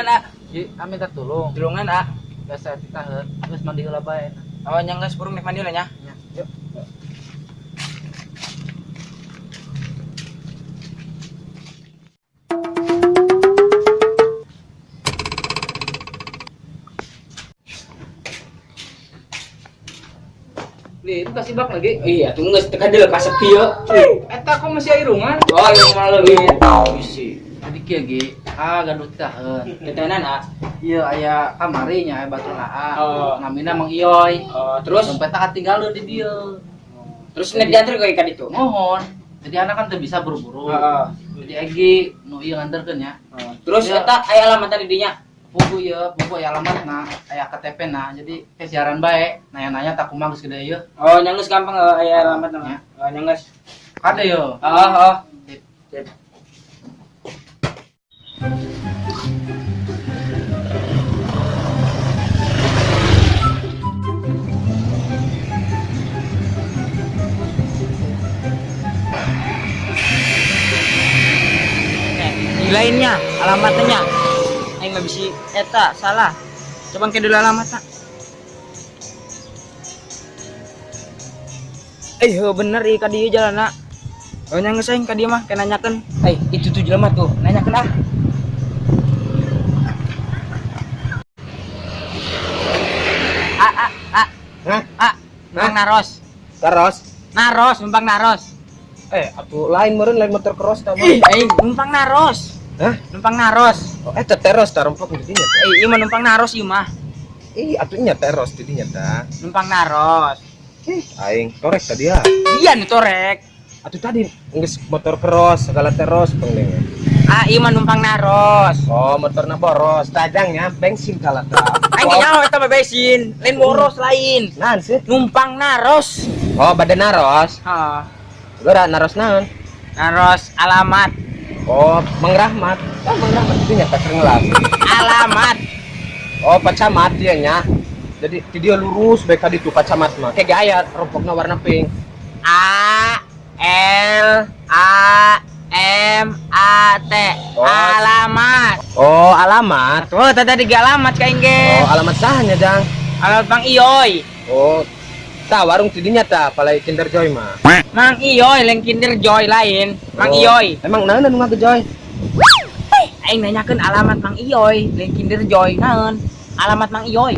Nan ah. Kami minta tolong. Tulungan ah. Biasa ditahan. Terus mandi heula bae. Oh nya geus burung nek mandi lah nya. Yuk. Li, itu kasih bak lagi. Iya, tuh geus teu kadeu ka sepi ye. Eta kok masih airungan? Oh, yang malah leuwih. Bisi. Tadi kieu ge, gaduh taheun. Ketenan ah. Ieu aya kamari nya aya batur naa. Oh. Namina Mang Iyoy. Terus Dompetna katinggalin di dieu. terus nek diantar ka ka ditu. Mohon. Jadi anak kan teu bisa buru-buru. Heeh. Jadi Egi nu ieu nganterkeun nya. Terus Ya. eta aya alamat tadi dinya. Buku aya alamatna, aya KTP-na. Jadi kesiaran bae, nanya-nanya tak kumaha geus gede ieu. Oh, nya geus gampang aya alamatna. Oh, nya geus. Kade yo. Oh. Sip. Di lainnya alamatnya. Aing mah bisi eta salah. Coba ke dulu alamatna. Bener ieu ka dieu jalanna. Oh nya geus aing ka dieu mah kana nanyakeun. Itu tuh jelema tuh, nanyakeun ah. Hah? Numpang naros. Terus? Naros, numpang naros. Atuh lain meureun lain motor cross tah mah. Aing numpang naros. Hah? Numpang naros. Oh, eta teros tah rompok di dinya teh. Ieu mah numpang naros ieu mah. Atuh nya teros di dinya tah. Numpang naros. Aing korek tadi ya. Iya nu torek. Atuh tadi geus motor cross segala teros pengleng. Ieu mah numpang naros. Oh, motorna boros, tajangnya bensin kalah tah. Aing nyaho eta mah bensin, lain boros lain. Naon sih? Numpang naros. Oh, badan naros. Heeh. Gora naros naon? Naros alamat. Oh, Mang Rahmat. Oh, Mang Rahmat itu nya tak ngelas. Alamat. Oh, pacamat dia nya. Jadi dia lurus baik tadi tuh pacamat mah. Kayak aya rompokna warna pink. A L A M A T. Oh. Alamat. Oh, alamat. Tuh tadi ge alamat ka aing ge. Oh, alamat sahanya, Jang? Alamat Bang Iyoy. Oh, tah warung tidinya tah palai Kinder Joy mah. Mang Iyoy lain Kinder Joy lain. Mang Oh, Iyoy. Emang naon nu ngagejoy? Aing nanyakeun alamat Mang Iyoy, lain Kinder Joy naon? Alamat Mang Iyoy.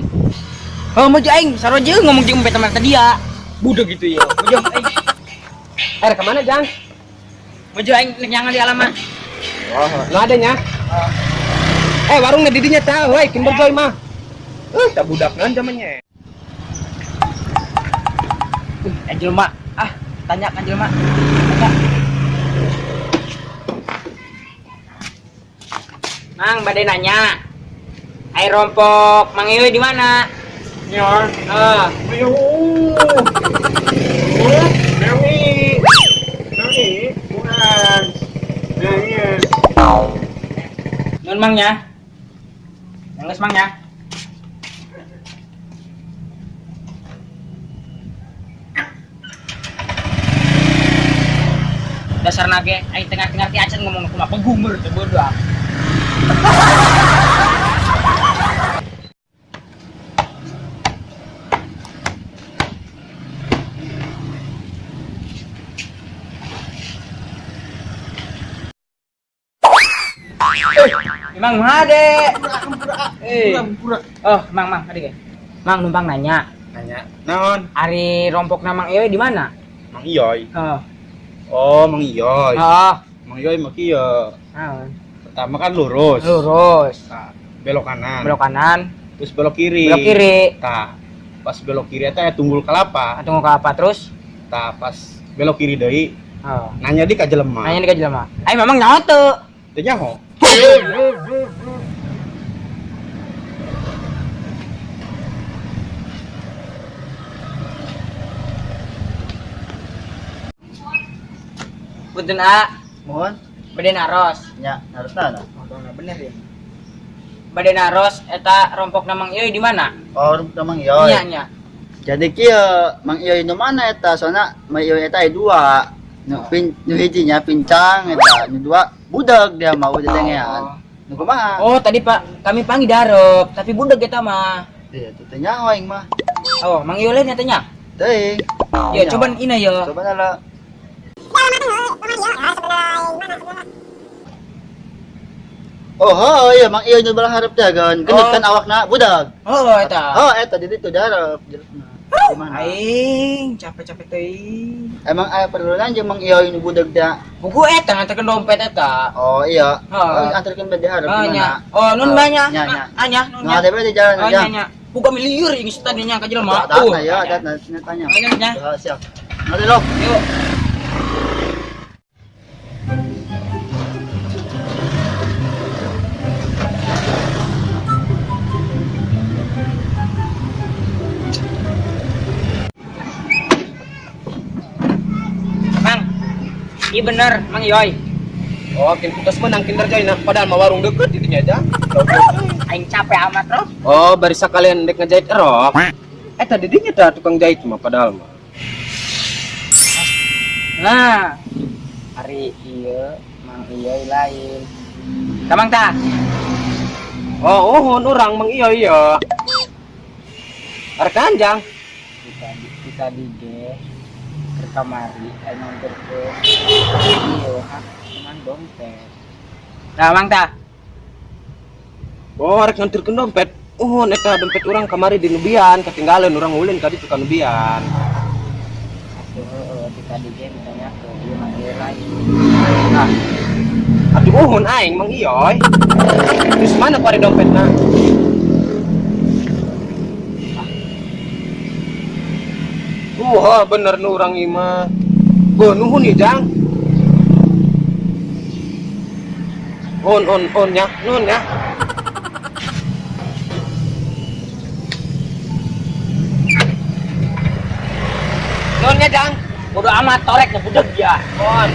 Oh, mau aing sarojeung ngomong jeung teman tadi ya. Budeg gitu ya. Mau Ka mana, Jang? aing nek nyangan di alamat. Oh, nu adanya. Warungnya didinya tah, woi Kinder Joy mah. Tak budakan zamannya. Jelema, tanya kan jelema. Tanya. Mang, badai nanya. Air rompok Mang Iyoy di mana? Nyor. Ayo. Nawi. Bukan. Nun Mangnya. Yang geus Mangnya. Dasar nage, aing tengah-tengah ti acan ngomong kumaha penggumer teh bodoh. Mang Made. Oh, Mang, tadi ge. Mang numpang nanya. Nanya. Naon? Ari rompok Mang Iyoy di mana? Mang Iyoy. Oh. Oh, Mang Iyoy. Oh. Mang Iyoy mah kieu. Naon? Pertama kan lurus. Lurus. Nah, belok kanan. Belok kanan. Terus belok kiri. Belok kiri. Tah. Pas belok kiri eta aya tunggul kelapa. Tunggu ke apa terus? Tah pas belok kiri deui. Oh. Nanya di ka jelema. Nanya di ka jelema. Ai memang nyaho teu. Teu nyaho. Punten A. Mohon. Bade naros. Ya, harus tahu. Bener ya. Bade naros eta rompok Mang Iyoy di mana? Oh, Mang Iyoy. Nya. Jadi kieu Mang Iyoy nu mana eta? Soalna Mang Iyoy eta aya dua. Nu hiji nya pincang eta, nu dua budak dia mau dedengean. Nuku mah. Oh, tadi Pak, kami panggil darep, tapi budak kita mah. Iya, tutenya aing mah. Oh, Mang Iyo lain nyatanya. Teuing. Ya, coba ina ya. Coba nala. Oh, iya Mang Iyo nyoba harap dagan. Gendut kan awakna budak. Oh, eta. Oh, eta di ditu darep. Gimana? Aing, capek-capek teuing. Emang aya perluan jeung Mang Iyo ini budak da. Buku eta nganterkeun dompet eta. Oh iya. Oh. Antarkeun bade harap Oh, nya. gimana? Oh, nun banyak. Nya, nya. Anya, nun. Nah, ada di jalan Oh, aja. nya. Buka miliar yang tadinya ka jelema. Datang ya, datang tanya. Nya, nya. Siap. Nanti lo. Yuk. Mang, iya bener, Mang Iyoy. Oh, kin putus menang Kinder Joy nah, padahal mah warung deket itunya aja. Aing capek amat, Bro. Oh, bari sakalian dek ngejahit erok. Tadi dinya tah tukang jahit mah padahal mah. Nah, hari iya, Mang Iyoy lain. Tamang ta? Oh, ohon orang Mang Iyo iya. Arek kanjang. Kita di G ke kamari, aing mampir ke iya, cuman dompet. Nah, Mang ta? Oh, arek nganterkeun dompet. Oh, eta dompet urang kamari di Nubian, ketinggalan urang ulin ka ditu ka Nubian. Kita di G misalnya ke iya Mang Iyoy lain. Nah, atuh ohon aing Mang Iyoy. Terus mana pare dompetna? Wah, bener nu urang ieu mah. Beuh, nuhun ieu Jang. On ya, nuhun ya. Nuhun ya Jang. Bodo amat torek na budak dia. On.